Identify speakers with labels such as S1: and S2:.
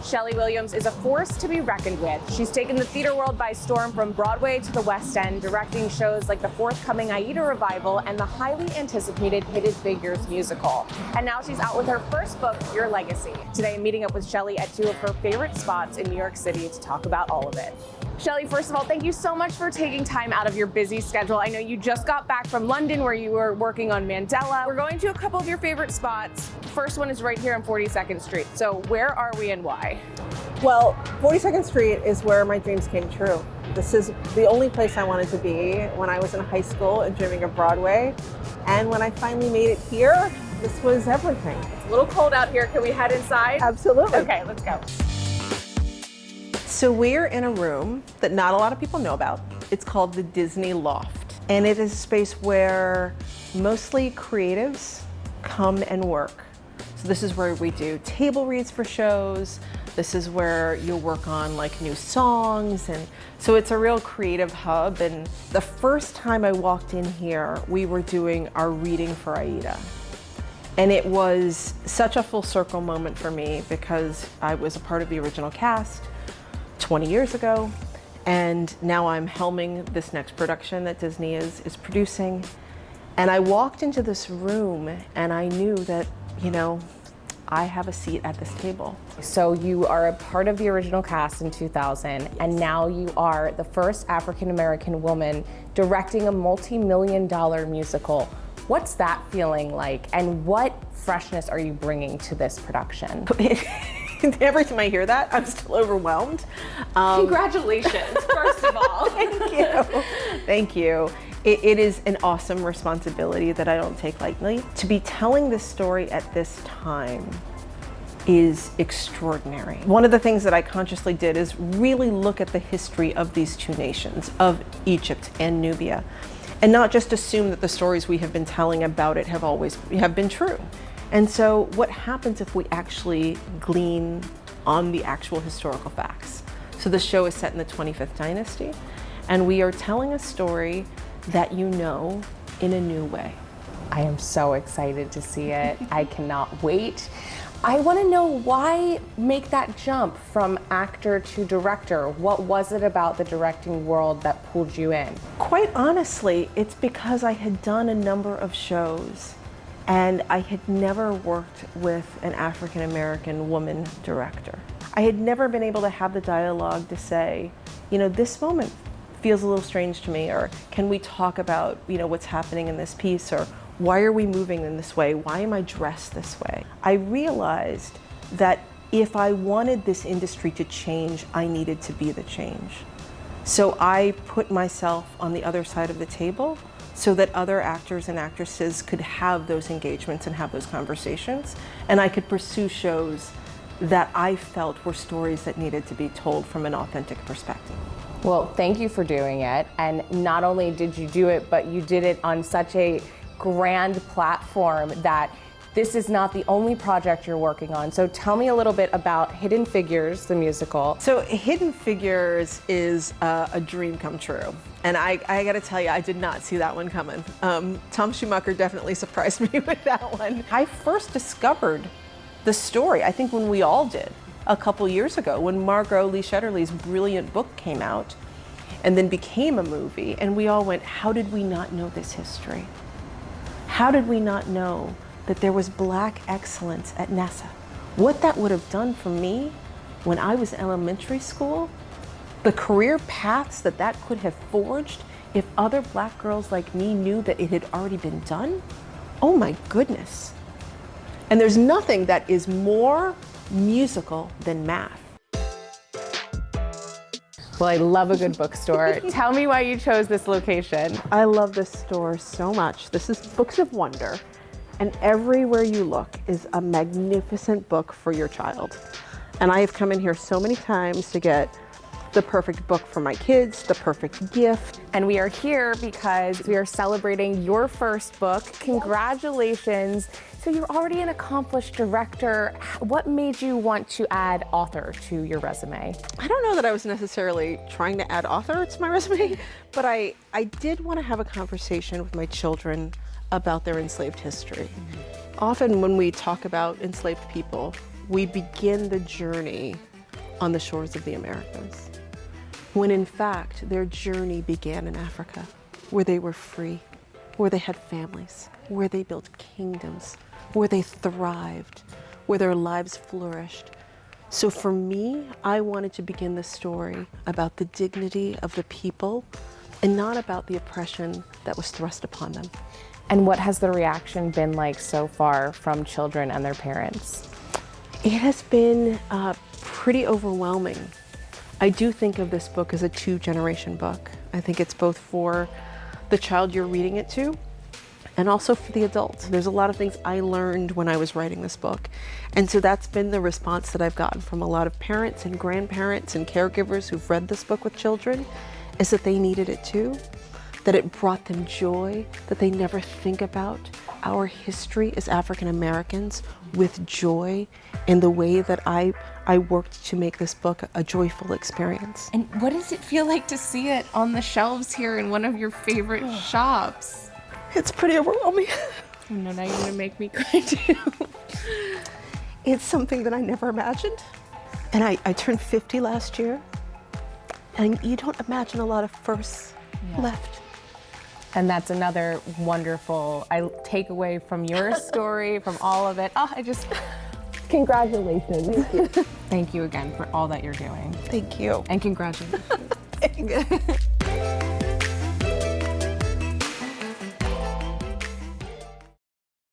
S1: Schele Williams is a force to be reckoned with. She's taken the theater world by storm from Broadway to the West End, directing shows like the forthcoming Aida revival and the highly anticipated Hidden Figures musical. And now she's out with her first book, Your Legacy. Today I'm meeting up with Schele at two of her favorite spots in New York City to talk about all of it. Schele, first of all, thank you so much for taking time out of your busy schedule. I know you just got back from London where you were working on Mandela. We're going to a couple of your favorite spots. First one is right here on 42nd Street. So where are we and why?
S2: Well, 42nd Street is where my dreams came true. This is the only place I wanted to be when I was in high school and dreaming of Broadway. And when I finally made it here, this was everything.
S1: It's a little cold out here. Can we head inside?
S2: Absolutely.
S1: Okay, let's go.
S2: So we're in a room that not a lot of people know about. It's called the Disney Loft. And it is a space where mostly creatives come and work. So this is where we do table reads for shows. This is where you'll work on like new songs. And so it's a real creative hub. And the first time I walked in here, we were doing our reading for Aida. And it was such a full circle moment for me because I was a part of the original cast 20 years ago, and now I'm helming this next production that Disney is producing. And I walked into this room and I knew that, you know, I have a seat at this table.
S1: So you are a part of the original cast in 2000, and now you are the first African-American woman directing a multi-million-dollar musical. What's that feeling like, and what freshness are you bringing to this production?
S2: Every time I hear that, I'm still overwhelmed.
S1: Congratulations, first of all.
S2: Thank you. Thank you. It is an awesome responsibility that I don't take lightly. To be telling this story at this time is extraordinary. One of the things that I consciously did is really look at the history of these two nations, of Egypt and Nubia, and not just assume that the stories we have been telling about it have been true. And so what happens if we actually glean on the actual historical facts? So the show is set in the 25th dynasty, and we are telling a story that you know in a new way.
S1: I am so excited to see it. I cannot wait. I want to know, why make that jump from actor to director? What was it about the directing world that pulled you in?
S2: Quite honestly, it's because I had done a number of shows and I had never worked with an African-American woman director. I had never been able to have the dialogue to say, you know, this moment feels a little strange to me, or can we talk about, you know, what's happening in this piece, or why are we moving in this way? Why am I dressed this way? I realized that if I wanted this industry to change, I needed to be the change. So I put myself on the other side of the table so that other actors and actresses could have those engagements and have those conversations. And I could pursue shows that I felt were stories that needed to be told from an authentic perspective.
S1: Well, thank you for doing it. And not only did you do it, but you did it on such a grand platform that this is not the only project you're working on. So tell me a little bit about Hidden Figures, the musical.
S2: So Hidden Figures is a dream come true. And I gotta tell you, I did not see that one coming. Tom Schumacher definitely surprised me with that one. I first discovered the story, I think when we all did, a couple years ago, when Margot Lee Shetterly's brilliant book came out and then became a movie, and we all went, how did we not know this history? How did we not know that there was Black excellence at NASA? What that would have done for me when I was in elementary school, the career paths that that could have forged if other Black girls like me knew that it had already been done, oh my goodness. And there's nothing that is more musical than math.
S1: Well, I love a good bookstore. Tell me why you chose this location.
S2: I love this store so much. This is Books of Wonder, and everywhere you look is a magnificent book for your child. And I have come in here so many times to get the perfect book for my kids, the perfect gift.
S1: And we are here because we are celebrating your first book. Congratulations. So you're already an accomplished director. What made you want to add author to your resume?
S2: I don't know that I was necessarily trying to add author to my resume, but I did want to have a conversation with my children about their enslaved history. Often when we talk about enslaved people, we begin the journey on the shores of the Americas, when in fact their journey began in Africa, where they were free, where they had families, where they built kingdoms, where they thrived, where their lives flourished. So for me, I wanted to begin the story about the dignity of the people and not about the oppression that was thrust upon them.
S1: And what has the reaction been like so far from children and their parents?
S2: It has been pretty overwhelming. I do think of this book as a two-generation book. I think it's both for the child you're reading it to and also for the adult. There's a lot of things I learned when I was writing this book. And so that's been the response that I've gotten from a lot of parents and grandparents and caregivers who've read this book with children, is that they needed it too, that it brought them joy, that they never think about our history as African Americans with joy in the way that I worked to make this book a joyful experience.
S1: And what does it feel like to see it on the shelves here in one of your favorite shops?
S2: It's pretty overwhelming.
S1: Oh no, now you're gonna make me cry too.
S2: It's something that I never imagined. And I turned 50 last year, and you don't imagine a lot of firsts left.
S1: And that's another wonderful takeaway from your story, from all of it. Oh, congratulations. Thank you. Thank you again for all that you're doing.
S2: Thank you.
S1: And congratulations.